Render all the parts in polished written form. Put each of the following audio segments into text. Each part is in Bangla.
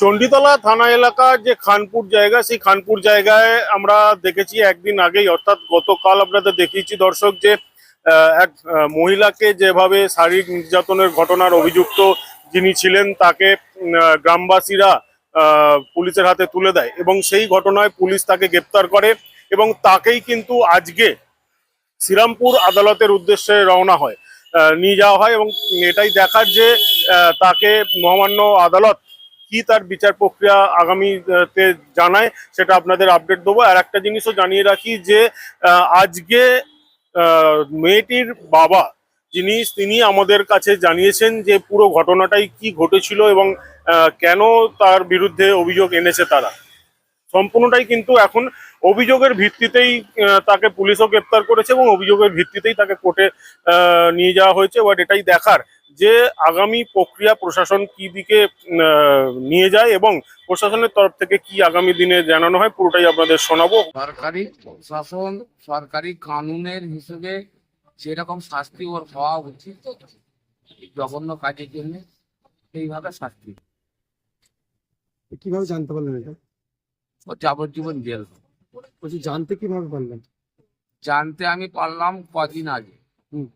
চণ্ডীতলা থানা এলাকার যে খানপুর জায়গা, সেই খানপুর জায়গায় আমরা দেখেছি একদিন আগেই, অর্থাৎ গতকাল আপনাদের দেখিয়েছি দর্শক, যে এক মহিলাকে যেভাবে শারীরিক নির্যাতনের ঘটনার অভিযুক্ত যিনি ছিলেন তাকে গ্রামবাসীরা পুলিশের হাতে তুলে দেয় এবং সেই ঘটনায় পুলিশ তাকে গ্রেপ্তার করে এবং তাকেই কিন্তু আজকে শ্রীরামপুর আদালতের উদ্দেশ্যে রওনা হয়, নিয়ে যাওয়া হয়। এবং এটাই দেখার যে তাকে মহামান্য আদালত কি তার বিচার প্রক্রিয়া আগামীতে জানায়, সেটা আপনাদের আপডেট দেবো। আর একটা জিনিসও জানিয়ে রাখি যে আজকে মেয়েটির বাবা তিনি আমাদের কাছে জানিয়েছেন যে পুরো ঘটনাটাই কি ঘটেছিল এবং কেন তার বিরুদ্ধে অভিযোগ এনেছে তারা। সম্পূর্ণটাই কিন্তু এখন অভিযোগের ভিত্তিতেই তাকে পুলিশও গ্রেপ্তার করেছে এবং অভিযোগের ভিত্তিতেই তাকে কোর্টে নিয়ে যাওয়া হয়েছে। বাট এটাই দেখার যে আগামী প্রক্রিয়া প্রশাসন কি দিকে নিয়ে যায় এবং প্রশাসনের তরফ থেকে কি আগামী দিনে জানানো হয়, পুরোটাই আপনাদের শোনাবো। সরকারি প্রশাসন সরকারি কানুনের হিসেবে যেরকম শাস্তি ওর হওয়া উচিত জঘন্য কাজের জন্য সেইভাবে শাস্তি। কিভাবে জানতে পারলেন এটা? ও যাবজ্জীবন জেল। বলছি, জানতে কিভাবে পারলেন? জানতে আমি পারলাম কদিন আগে। হুম।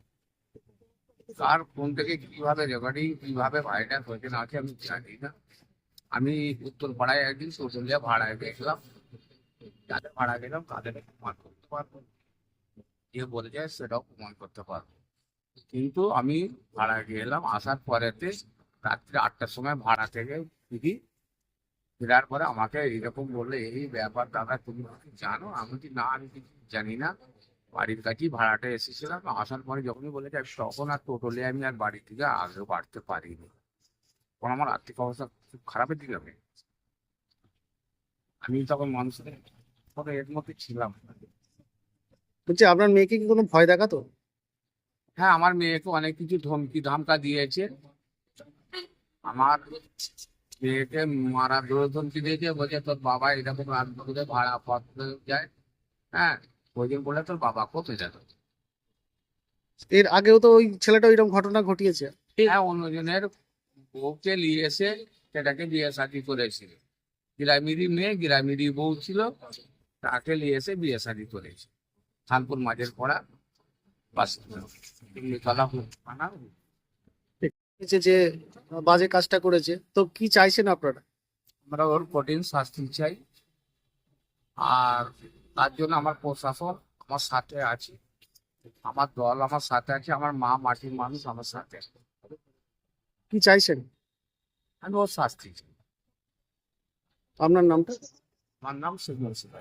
কার ফোন থেকে কিভাবে রেকর্ডিং কিভাবে ভাইরাল হয়েছে না আছে আমি জানি না। আমি উত্তর পাড়ায় একদিন সোশ্যালিয়া ভাড়ায় দেখলাম, যাদের ভাড়া গেলাম তাদের প্রমাণ করতে পারবো, যে বলে যায় সেটাও প্রমাণ করতে পারবো। কিন্তু আমি ভাড়া গেলাম, আসার পরেতে রাত্রি 8টার সময় ভাড়া থেকে ফিরি। ফেরার পরে আমাকে এইরকম বললে, এই ব্যাপার দাদা তুমি কি জানো? আমি বলছি না, আমি কিছু জানি না, বাড়ির কাছেই ভাড়াটা এসেছিলাম। আসার পরে যখনই বলেছে তখন আর টোটালি আমি আর বাড়ি থেকে আগে বাড়তে পারিনি, কারণ আমার আর্থিক অবস্থা খুব খারাপের দিকে আমি তখন মানুষের তবে এর মধ্যে ছিলাম। বলছি, আপনার মেয়েকে কি কোনো ভয় দেখাতো? হ্যাঁ, আমার মেয়েকে অনেক কিছু ধমকি ধামকা দিয়েছে। আমার মেয়েকে মারা ধমকি দিয়েছে, বলছে তোর বাবা এরকম রাত করে ভাড়া পথ যায়। হ্যাঁ, ওই দিন বলে তোর বাবা কোথায় যেত। এর আগেও তো ওই ছেলেটা ওইরকম ঘটনা ঘটিয়েছে। হ্যাঁ, অন্যজনের বউকে নিয়ে এসে সেটাকে বিয়ে শাদি করেছিল। গ্রামেরই মেয়ে, গ্রামেরই বউ ছিল, তাকে নিয়ে এসে বিয়ে শাদি করেছে খানপুর মাঝের পড়া যে বাজে কাজটা করেছে, তো কি চাইছেন আপনারা? আমরা ওর কঠিন শাস্তি চাই, আর তার জন্য আমার প্রশাসন আমার সাথে আছে, আমার দল আমার সাথে আছে, আমার মা মাটির মানুষ আমার সাথে আছে। কি চাইছেন? আমি ওর শাস্তি চাই। আপনার নামটা? আমার নাম শেখ মুন্সিফ।